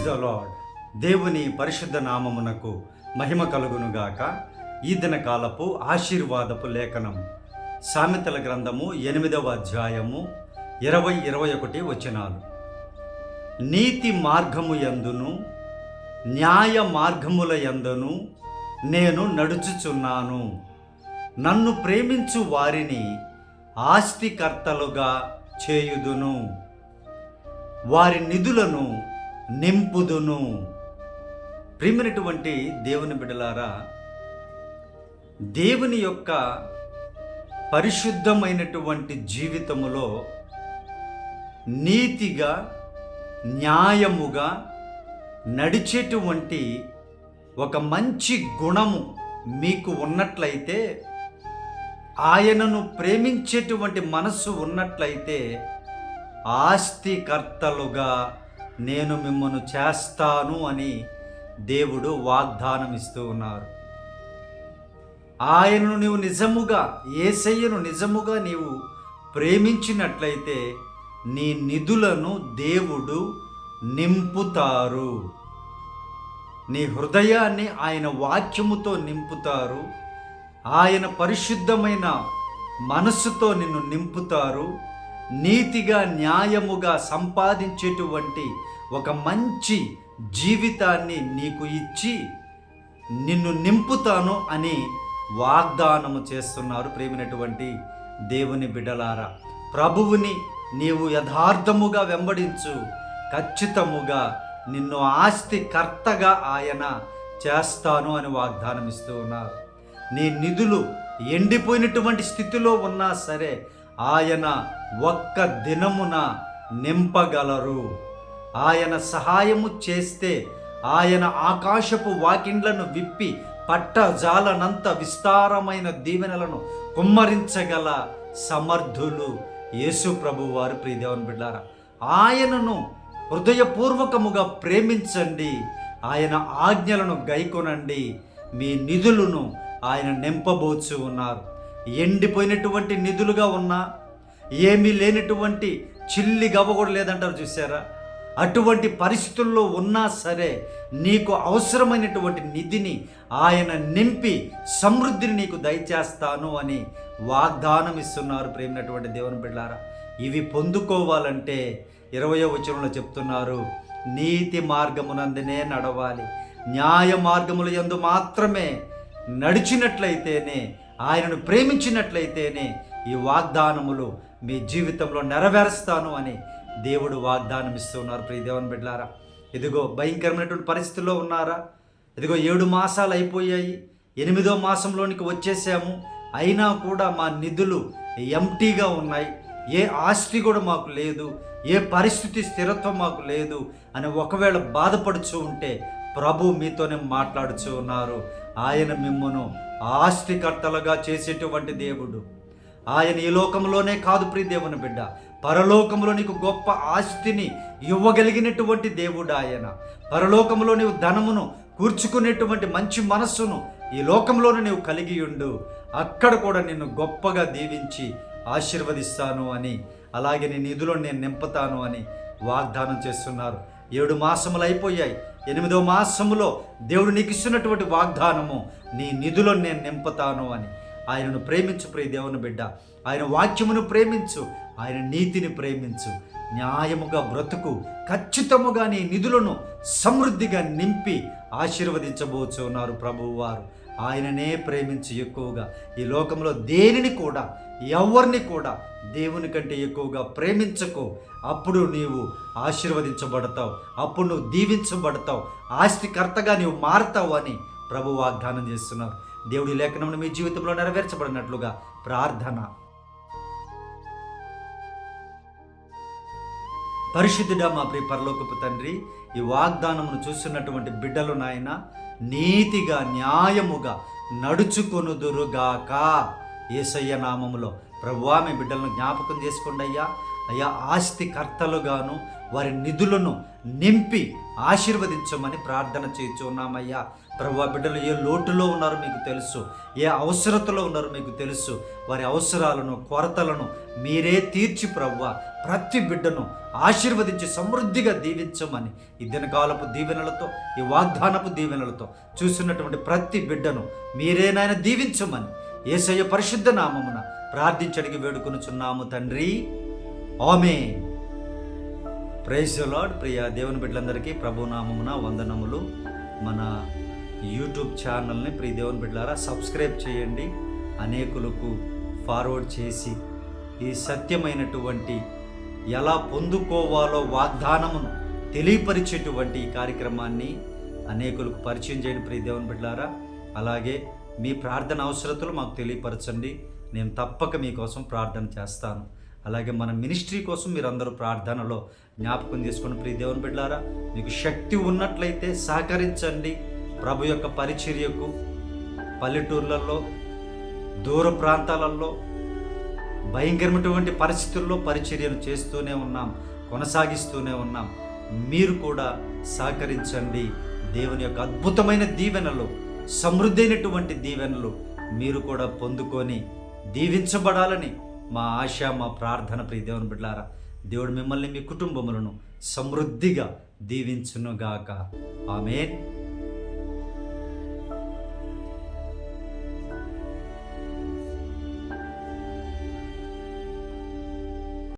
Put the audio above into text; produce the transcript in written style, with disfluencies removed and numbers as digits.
Praise the lord. దేవుని పరిశుద్ధ నామమునకు మహిమ కలుగునుగాక. ఈ దినకాలపు ఆశీర్వాదపు లేఖనం సామెతల గ్రంథము 8వ అధ్యాయము 20-21 వచనాలు. నీతి మార్గము యందును న్యాయ మార్గముల యందును నేను నడుచుచున్నాను. నన్ను ప్రేమించు వారిని ఆస్తికర్తలుగా చేయుదును, వారి నిధులను నింపుదును. ప్రియమైనటువంటి దేవుని బిడ్డలారా, దేవుని యొక్క పరిశుద్ధమైనటువంటి జీవితములో నీతిగా న్యాయముగా నడిచేటువంటి ఒక మంచి గుణము మీకు ఉన్నట్లయితే, ఆయనను ప్రేమించేటువంటి మనస్సు ఉన్నట్లయితే, ఆస్తికర్తలుగా నేను మిమ్మల్ని చేస్తాను అని దేవుడు వాగ్దానం ఇస్తూ ఉన్నారు. ఆయనను నీవు నిజముగా, యేసయ్యను నిజముగా నీవు ప్రేమించినట్లయితే నీ నిధులను దేవుడు నింపుతారు. నీ హృదయాన్ని ఆయన వాక్యముతో నింపుతారు. ఆయన పరిశుద్ధమైన మనస్సుతో నిన్ను నింపుతారు. నీతిగా న్యాయముగా సంపాదించేటువంటి ఒక మంచి జీవితాన్ని నీకు ఇచ్చి నిన్ను నింపుతాను అని వాగ్దానము చేస్తున్నారు. ప్రేమైనటువంటి దేవుని బిడ్డలారా, ప్రభువుని నీవు యథార్థముగా వెంబడించు, ఖచ్చితముగా నిన్ను ఆస్తికర్తగా ఆయన చేస్తాను అని వాగ్దానం ఇస్తూ ఉన్నారు. నీ నిధులు ఎండిపోయినటువంటి స్థితిలో ఉన్నా సరే ఆయన ఒక్క దినమున నింపగలరు. ఆయన సహాయము చేస్తే ఆయన ఆకాశపు వాకిండ్లను విప్పి పట్టజాలనంత విస్తారమైన దీవెనలను కుమ్మరించగల సమర్థులు యేసు ప్రభు వారు. ప్రియదేవుని బిడ్డారా, ఆయనను హృదయపూర్వకముగా ప్రేమించండి, ఆయన ఆజ్ఞలను గైకొనండి. మీ నిధులను ఆయన నింపబోచు ఉన్నారు. ఎండిపోయినటువంటి నిధులుగా ఉన్నా, ఏమీ లేనటువంటి చిల్లి గవ్వ కూడా లేదంటారు చూసారా, అటువంటి పరిస్థితుల్లో ఉన్నా సరే నీకు అవసరమైనటువంటి నిధిని ఆయన నింపి సమృద్ధిని నీకు దయచేస్తాను అని వాగ్దానం ఇస్తున్నారు. ప్రేమైనటువంటి దేవుని బిడ్డలారా, ఇవి పొందుకోవాలంటే 20వ వచనంలో చెప్తున్నారు, నీతి మార్గమునందునే నడవాలి, న్యాయ మార్గముల యందు మాత్రమే నడిచినట్లయితేనే, ఆయనను ప్రేమించినట్లయితేనే ఈ వాగ్దానములు మీ జీవితంలో నెరవేరుస్తాను అని దేవుడు వాగ్దానం ఇస్తున్నారు. ప్రియ దేవుని బిడ్డలారా, ఇదిగో భయంకరమైనటువంటి పరిస్థితుల్లో ఉన్నారా? ఇదిగో 7 మాసాలు అయిపోయాయి, 8వ మాసంలోనికి వచ్చేసాము, అయినా కూడా మా నిధులు ఎంటీగా ఉన్నాయి, ఏ ఆస్తి కూడా మాకు లేదు, ఏ పరిస్థితి స్థిరత్వం మాకు లేదు అని ఒకవేళ బాధపడుచు ఉంటే ప్రభు మీతోనే మాట్లాడుచు ఉన్నారు. ఆయన మిమ్మను ఆస్తికర్తలుగా చేసేటువంటి దేవుడు. ఆయన ఈ లోకంలోనే కాదు ప్రియ దేవుని బిడ్డ, పరలోకంలో నీకు గొప్ప ఆస్తిని ఇవ్వగలిగినటువంటి దేవుడు ఆయన. పరలోకంలో నీవు ధనమును కూర్చుకునేటువంటి మంచి మనస్సును ఈ లోకంలోనే నీవు కలిగి ఉండు, అక్కడ కూడా నిన్ను గొప్పగా దీవించి ఆశీర్వదిస్తాను అని, అలాగే నీ నిధులను నేను నింపుతాను అని వాగ్దానం చేస్తున్నారు. 7 మాసములు అయిపోయాయి, 8వ మాసములో దేవుడు నీకు ఇస్తున్నటువంటి వాగ్దానము, నీ నిధులను నేను నింపుతాను అని. ఆయనను ప్రేమించు ప్రియ దేవుని బిడ్డ, ఆయన వాక్యమును ప్రేమించు, ఆయన నీతిని ప్రేమించు, న్యాయముగా బ్రతుకు, ఖచ్చితముగా నీ నిధులను సమృద్ధిగా నింపి ఆశీర్వదించబోచు ఉన్నారు ప్రభువు వారు. ఆయననే ప్రేమించి ఎక్కువగా ఈ లోకంలో దేనిని కూడా, ఎవరిని కూడా దేవుని కంటే ఎక్కువగా ప్రేమించకు. అప్పుడు నీవు ఆశీర్వదించబడతావు, అప్పుడు నువ్వు దీవించబడతావు, ఆస్తికర్తగా నీవు మారతావు అని ప్రభు వాగ్దానం చేస్తున్నారు. దేవుడి లేఖనమును మీ జీవితంలో నెరవేర్చబడినట్లుగా ప్రార్థన. పరిశుద్ధుడా మా ప్రియ పరలోకపు తండ్రి, ఈ వాగ్దానమును చూస్తున్నటువంటి బిడ్డలు నాయన నీతిగా న్యాయముగా నడుచుకొనుదురుగాక యేసయ్య నామములో. ప్రభువా, మీ బిడ్డలను జ్ఞాపకం చేసుకోండి అయ్యా. ఆస్తికర్తలుగాను వారి నిధులను నింపి ఆశీర్వదించమని ప్రార్థన చేస్తున్నామయ్యా. ప్రభువా, బిడ్డలు ఏ లోటులో ఉన్నారో మీకు తెలుసు, ఏ అవసరతలో ఉన్నారో మీకు తెలుసు. వారి అవసరాలను, కొరతలను మీరే తీర్చి ప్రభువా ప్రతి బిడ్డను ఆశీర్వదించి సమృద్ధిగా దీవించమని ఈ దినకాలపు దీవెనలతో, ఈ వాగ్దానపు దీవెనలతో చూస్తున్నటువంటి ప్రతి బిడ్డను మీరేనైనా దీవించమని యేసయ్య పరిశుద్ధ నామమున ప్రార్థించడికి వేడుకొనుచున్నాము తండ్రి. ఆమేన్. Praise the Lord. ప్రియ దేవుని బిడ్డలందరికీ ప్రభు నామమున వందనములు. మన యూట్యూబ్ ఛానల్ని ప్రియ దేవుని బిడ్డలారా సబ్స్క్రైబ్ చేయండి. అనేకులకు ఫార్వర్డ్ చేసి ఈ సత్యమైనటువంటి ఎలా పొందుకోవాలో వాగ్దానమును తెలియపరిచేటువంటి ఈ కార్యక్రమాన్ని అనేకులకు పరిచయం చేయండి ప్రియ దేవుని బిడ్డలారా. అలాగే మీ ప్రార్థన అవసరతలు మాకు తెలియపరచండి. నేను తప్పక మీకోసం ప్రార్థన చేస్తాను. అలాగే మన మినిస్ట్రీ కోసం మీరందరూ ప్రార్థనలో జ్ఞాపకం చేసుకుని ప్రియ దేవుని బిడ్డలారా, మీకు శక్తి ఉన్నట్లయితే సహకరించండి. ప్రభు యొక్క పరిచర్యకు పల్లెటూర్లలో, దూర ప్రాంతాలలో భయంకరమైనటువంటి పరిస్థితుల్లో పరిచర్యను చేస్తూనే ఉన్నాం, కొనసాగిస్తూనే ఉన్నాం. మీరు కూడా సహకరించండి. దేవుని యొక్క అద్భుతమైన దీవెనలు, సమృద్ధి అయినటువంటి దీవెనలు మీరు కూడా పొందుకొని దీవించబడాలని మా ఆశ, మా ప్రార్థన ప్రియ దేవుని బిడ్డలారా. దేవుడు మిమ్మల్ని, మీ కుటుంబములను సమృద్ధిగా దీవించునుగాక. ఆమేన్.